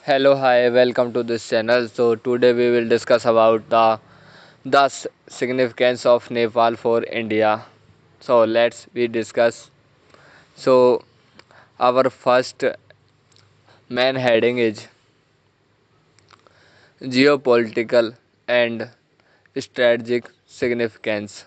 Hello, hi, welcome to this channel. So today we will discuss about the significance of Nepal for India. So let's we discuss. So our first main heading is geopolitical and strategic significance.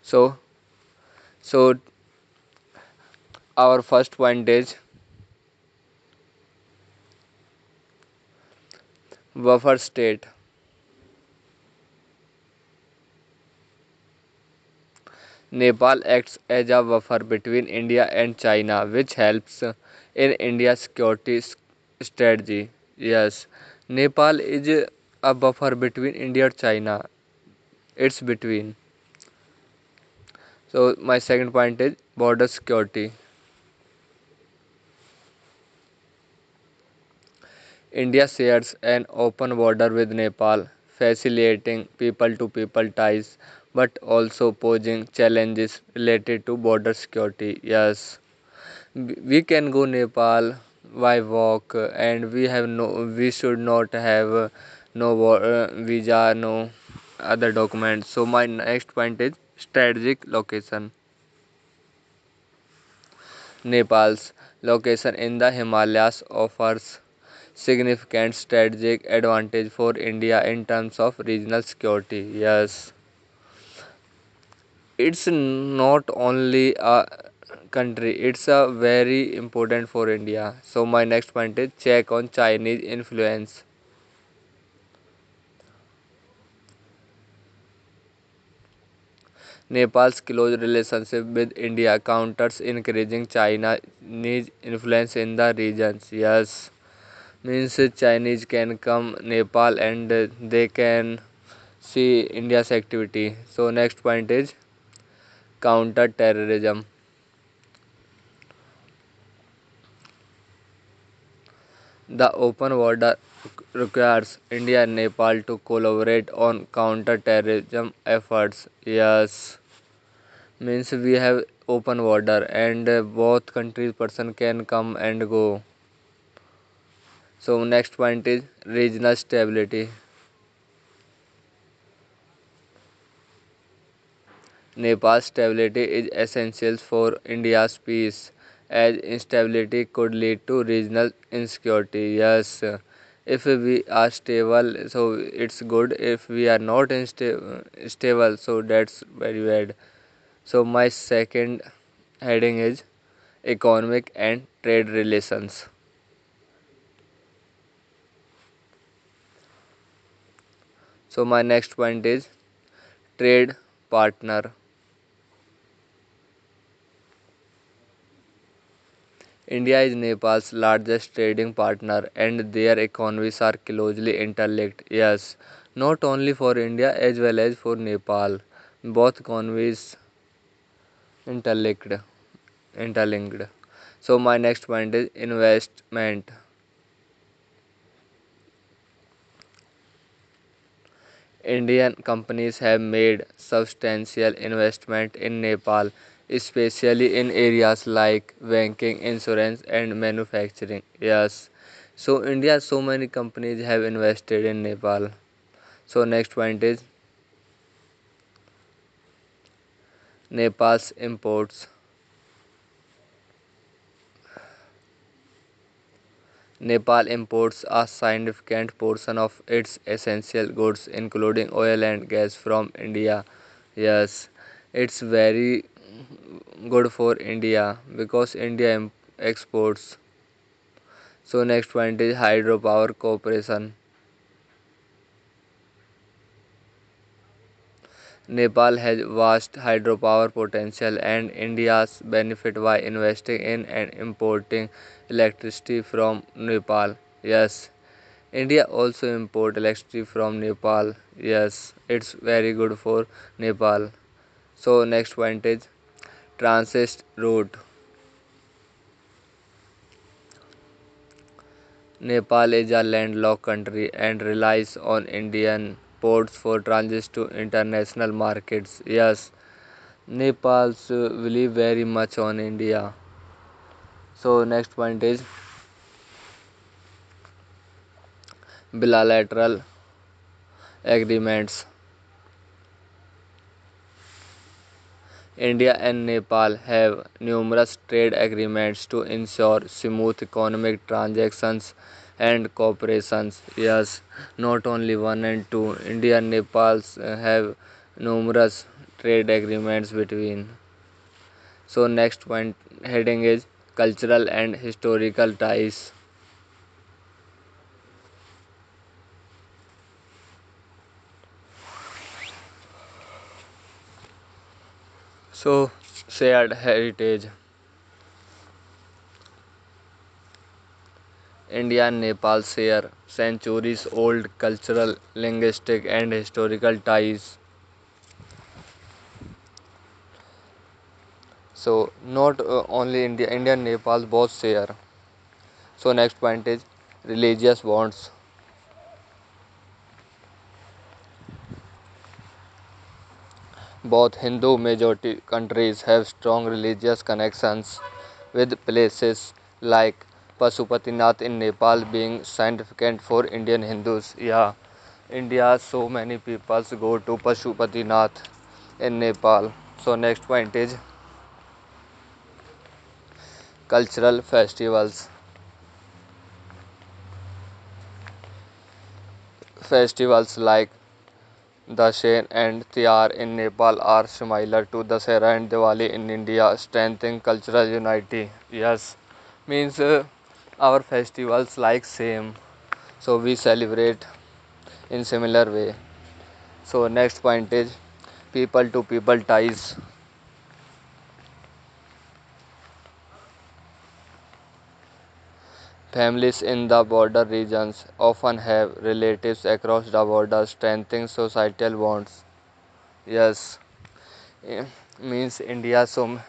So so our first point is buffer state. Nepal acts as a buffer between India and China, which helps in India's security strategy. Yes, Nepal is a buffer between India and China. It's between. So my second point is border security. India shares an open border with Nepal, facilitating people-to-people ties, but also posing challenges related to border security. Yes, we can go Nepal by walk, and we should not have visa, no other documents. So my next point is strategic location. Nepal's location in the Himalayas offers significant strategic advantage for India in terms of regional security. Yes, it's not only a country, it's a very important for India. So my next point is check on Chinese influence. Nepal's close relationship with India counters increasing Chinese influence in the regions. Yes, means Chinese can come Nepal and they can see India's activity. So next point is counter terrorism. The open border requires India and Nepal to collaborate on counter-terrorism efforts. Yes, means we have open border and both countries person can come and go. So next point is regional stability. Nepal's stability is essential for India's peace, as instability could lead to regional insecurity. Yes, if we are stable, so it's good. If we are not stable, so that's very bad. So my second heading is economic and trade relations. So my next point is trade partner. India is Nepal's largest trading partner and their economies are closely interlinked. Yes, not only for India as well as for Nepal. Both economies interlinked. interlinked. So my next point is investment. Indian companies have made substantial investment in Nepal, especially in areas like banking, insurance, and manufacturing. Yes. So India, so many companies have invested in Nepal. So next point is Nepal's imports. Nepal imports a significant portion of its essential goods, including oil and gas from India. Yes, it's very good for India because India exports. So next point is hydropower cooperation. Nepal has vast hydropower potential and India's benefit by investing in and importing electricity from Nepal. Yes, India also import electricity from Nepal. Yes, it's very good for Nepal. So next point is transit route. Nepal is a landlocked country and relies on Indian ports for transit to international markets. Yes, Nepal's believe very much on India. So next point is bilateral agreements. India and Nepal have numerous trade agreements to ensure smooth economic transactions and cooperations. Yes, not only one and two. India and Nepal have numerous trade agreements between. So next point heading is cultural and historical ties. So shared heritage. India and Nepal share centuries old cultural, linguistic, and historical ties. So not only India and Nepal both share. So next point is religious bonds. Both Hindu majority countries have strong religious connections with places like Pashupatinath in Nepal being significant for Indian Hindus. Yeah, India so many people go to Pashupatinath in Nepal. So next point is cultural festivals. Festivals like Dashain and Tiyar in Nepal are similar to Dasera and Diwali in India, strengthening cultural unity. Yes, means our festivals like same, so we celebrate in similar way. So next point is people to people ties. Families in the border regions often have relatives across the border, strengthening societal bonds. Yes, eh, means India so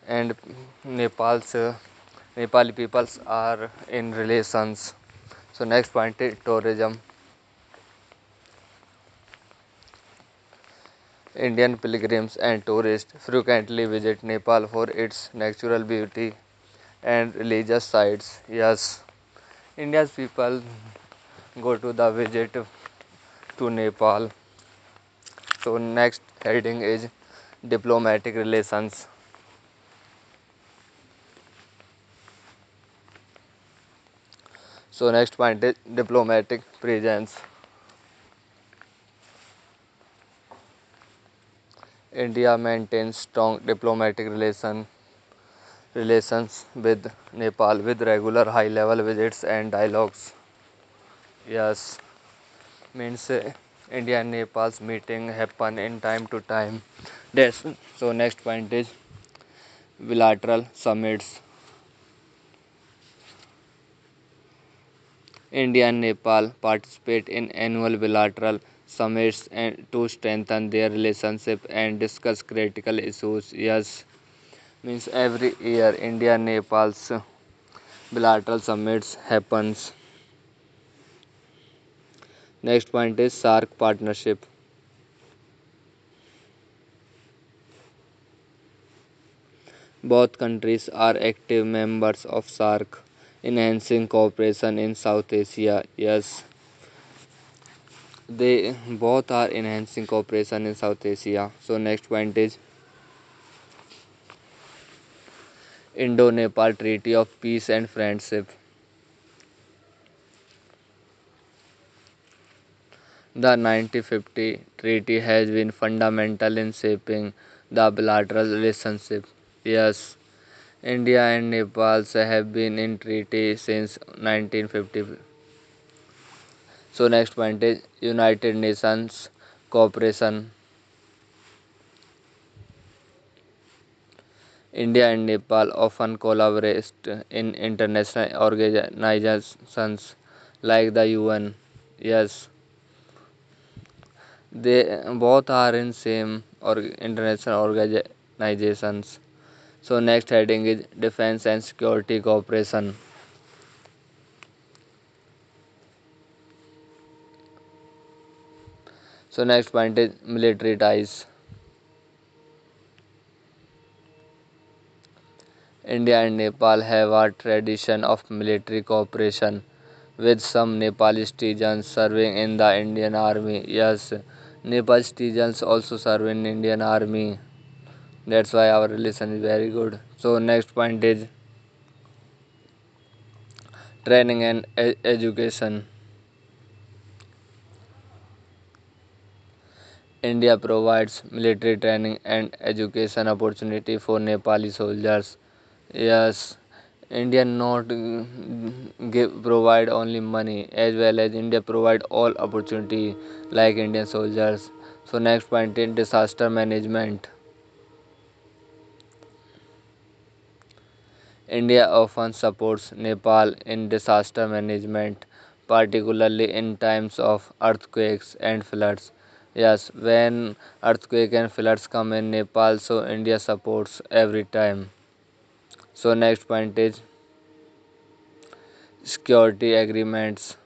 and Nepal's Nepali peoples are in relations. So next point is tourism. Indian pilgrims and tourists frequently visit Nepal for its natural beauty and religious sites. Yes, India's people go to the visit to Nepal. So next heading is diplomatic relations. So next point is diplomatic presence. India maintains strong diplomatic relations with Nepal with regular high level visits and dialogues. Yes, means India and Nepal's meeting happen in time to time. That's so next point is bilateral summits. India and Nepal participate in annual bilateral summits and to strengthen their relationship and discuss critical issues. Yes, means every year India and Nepal's bilateral summits happens. Next point is SAARC partnership. Both countries are active members of SAARC, enhancing cooperation in South Asia. Yes, they both are enhancing cooperation in South Asia. So next point is Indo-Nepal Treaty of Peace and Friendship. The 1950 treaty has been fundamental in shaping the bilateral relationship. Yes, India and Nepal have been in treaty since 1950. So next point is United Nations cooperation. India and Nepal often collaborate in international organizations like the UN. Yes, they both are in same or international organizations. So next heading is defense and security cooperation. So next point is military ties. India and Nepal have a tradition of military cooperation. with some Nepali citizens serving in the Indian Army. Yes, Nepal citizens also serve in Indian Army. That's why our relation is very good. So next point is training and education. India provides military training and education opportunity for Nepali soldiers. Yes, India not give provide only money as well as India provide all opportunity like Indian soldiers. So next point is disaster management. India often supports Nepal in disaster management, particularly in times of earthquakes and floods. Yes, when earthquake and floods come in Nepal, so India supports every time. So next point is security agreements.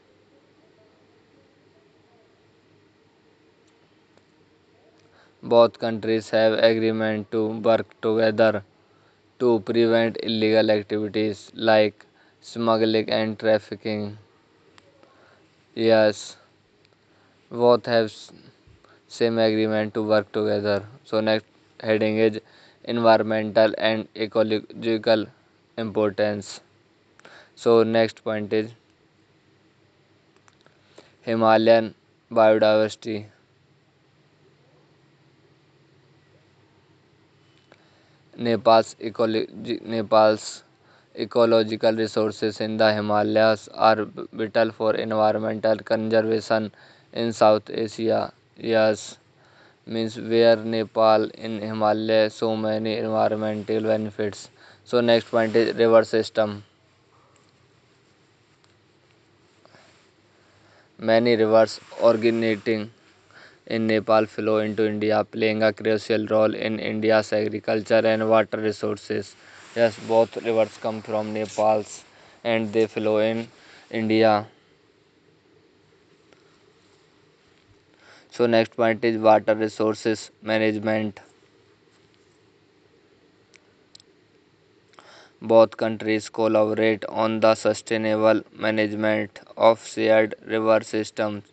Both countries have agreement to work together to prevent illegal activities like smuggling and trafficking. Yes, both have same agreement to work together. So next heading is environmental and ecological importance. So next point is Himalayan biodiversity. Nepal's ecological resources in the Himalayas are vital for environmental conservation in South Asia. Yes, means where Nepal in Himalaya so many environmental benefits. So next point is river system. Many rivers originating in Nepal flow into India, playing a crucial role in India's agriculture and water resources. Yes, both rivers come from Nepal's and they flow in India. So next point is water resources management. Both countries collaborate on the sustainable management of shared river systems.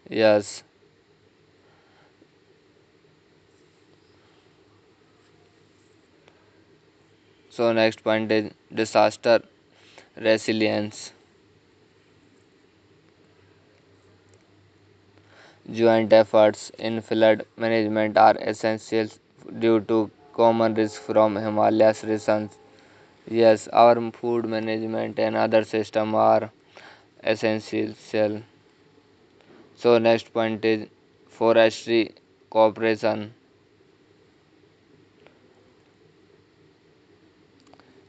Yes. So next point is disaster resilience. Joint efforts in flood management are essential due to common risk from Himalayas regions. Yes, our food management and other system are essential. So next point is forestry cooperation.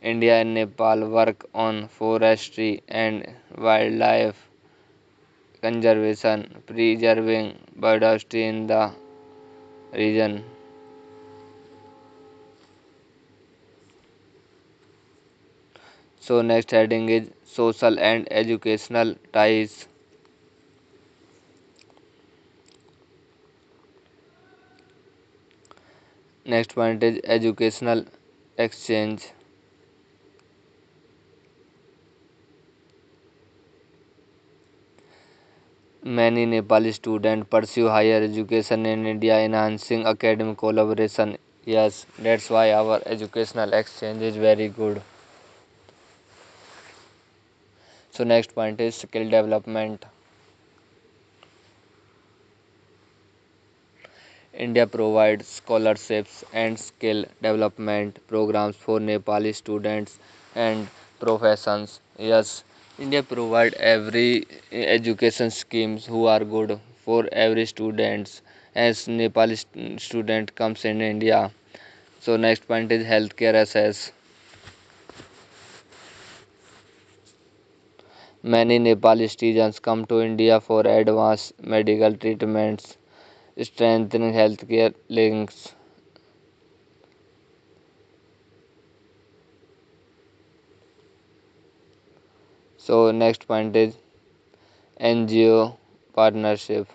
India and Nepal work on forestry and wildlife conservation, preserving biodiversity in the region. So next heading is social and educational ties. Next point is educational exchange. Many Nepali students pursue higher education in India, enhancing academic collaboration. Yes, that's why our educational exchange is very good. So next point is skill development. India provides scholarships and skill development programs for Nepali students and professions. Yes, India provide every education schemes who are good for every students as Nepali student comes in India. So next point is healthcare access. Many Nepali citizens come to India for advanced medical treatments, strengthening healthcare links. So next point is NGO partnership.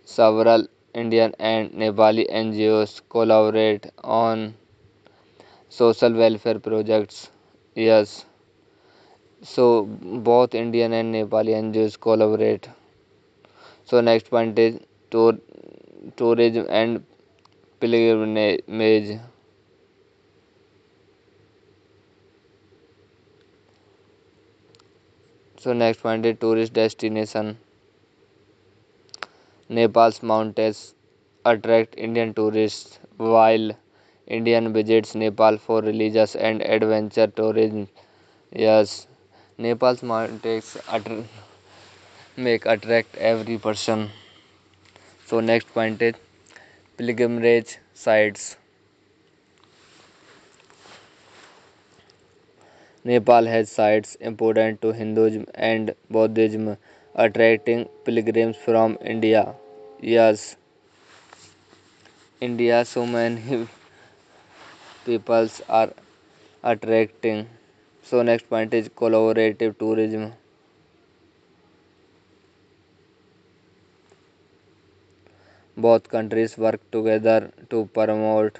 Several Indian and Nepali NGOs collaborate on social welfare projects. Yes. So both Indian and Nepali NGOs collaborate. So next point is tour, tourism and pilgrimage. So next point is tourist destination. Nepal's mountains attract Indian tourists, while Indian visits Nepal for religious and adventure tourism. Yes, Nepal's mountains make attract every person. So next point is pilgrimage sites. Nepal has sites important to Hinduism and Buddhism, attracting pilgrims from India. Yes, India so many peoples are attracting. So next point is collaborative tourism. Both countries work together to promote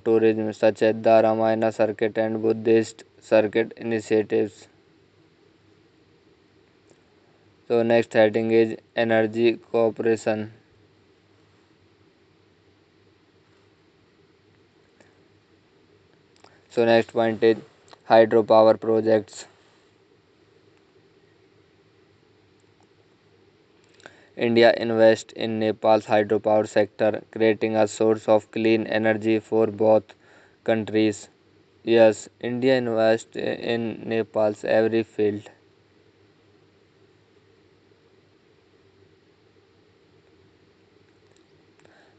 tourism such as the Ramayana Circuit and Buddhist Circuit initiatives. So next heading is energy cooperation. So next point is hydropower projects. India invests in Nepal's hydropower sector, creating a source of clean energy for both countries. Yes, India invests in Nepal's every field.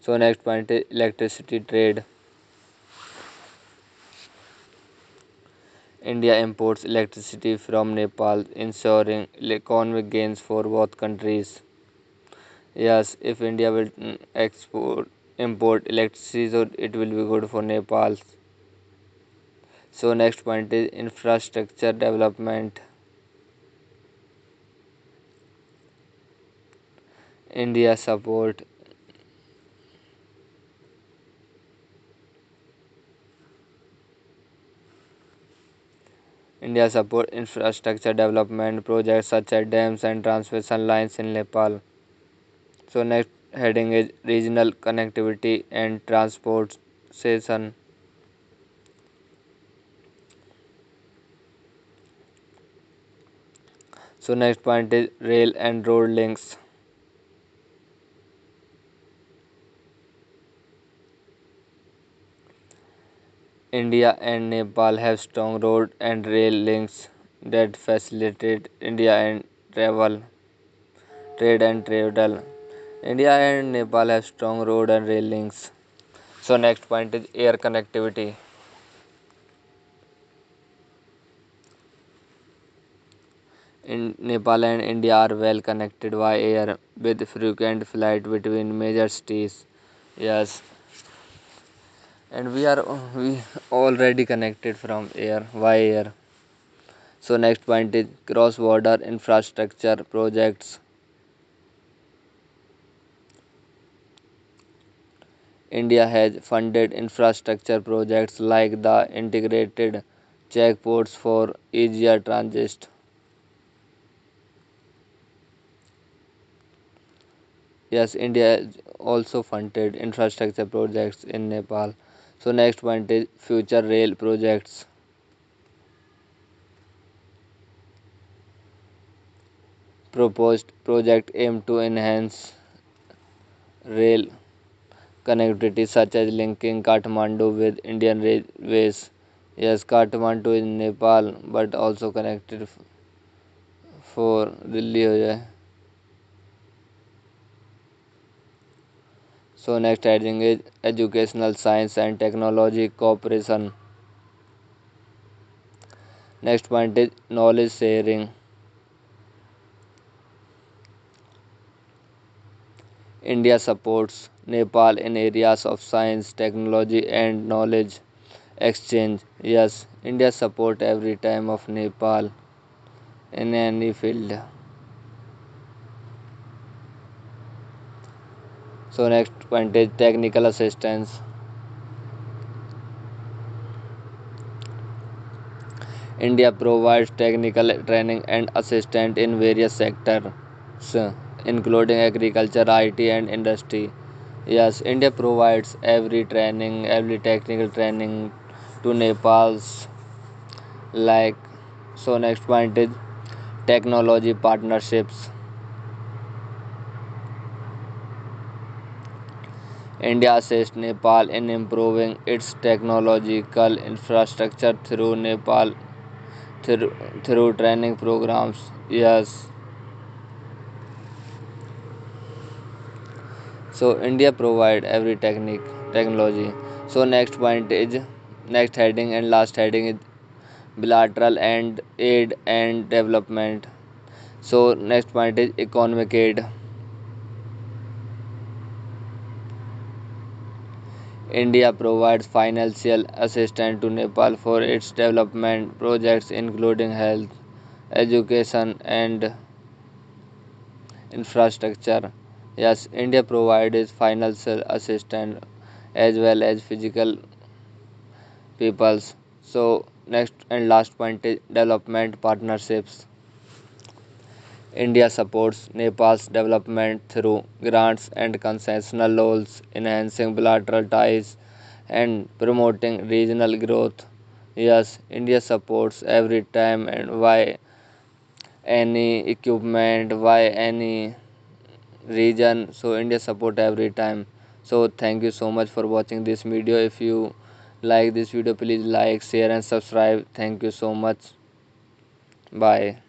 So next point is electricity trade. India imports electricity from Nepal, ensuring economic gains for both countries. Yes, if India will import electricity, so it will be good for Nepal. So next point is infrastructure development. India support India support infrastructure development projects such as dams and transmission lines in Nepal. So next heading is regional connectivity and transportation. So next point is rail and road links. India and Nepal have strong road and rail links that facilitate trade and travel. India and Nepal have strong road and rail links. So next point is air connectivity. In Nepal and India are well connected by air with frequent flight between major cities. Yes, and we already connected from air by air. So next point is cross border infrastructure projects. India has funded infrastructure projects like the integrated checkpoints for easier transit. Yes, India has also funded infrastructure projects in Nepal. So next point is future rail projects. Proposed project aim to enhance rail connectivity such as linking Kathmandu with Indian railways. Yes, Kathmandu is Nepal but also connected for Delhi हो जाए. So next heading is educational science and technology cooperation. Next point is knowledge sharing. India supports Nepal in areas of science, technology and knowledge exchange. Yes, India support every time of Nepal in any field. So next point is technical assistance. India provides technical training and assistance in various sectors, including agriculture, IT, and industry. Yes, India provides every training, every technical training to Nepal's like. So next point is technology partnerships. India assists Nepal in improving its technological infrastructure through Nepal through, through training programs. Yes, so India provide every technology. So next heading and last heading is bilateral and aid and development. So next point is economic aid. India provides financial assistance to Nepal for its development projects including health, education and infrastructure. Yes, India provides financial assistance as well as physical peoples. So next and last point is development partnerships. India supports Nepal's development through grants and concessional loans, enhancing bilateral ties and promoting regional growth. Yes, India supports every time and why any equipment, why any region. So India support every time. So thank you so much for watching this video. If you like this video, please like, share and subscribe. Thank you so much. Bye.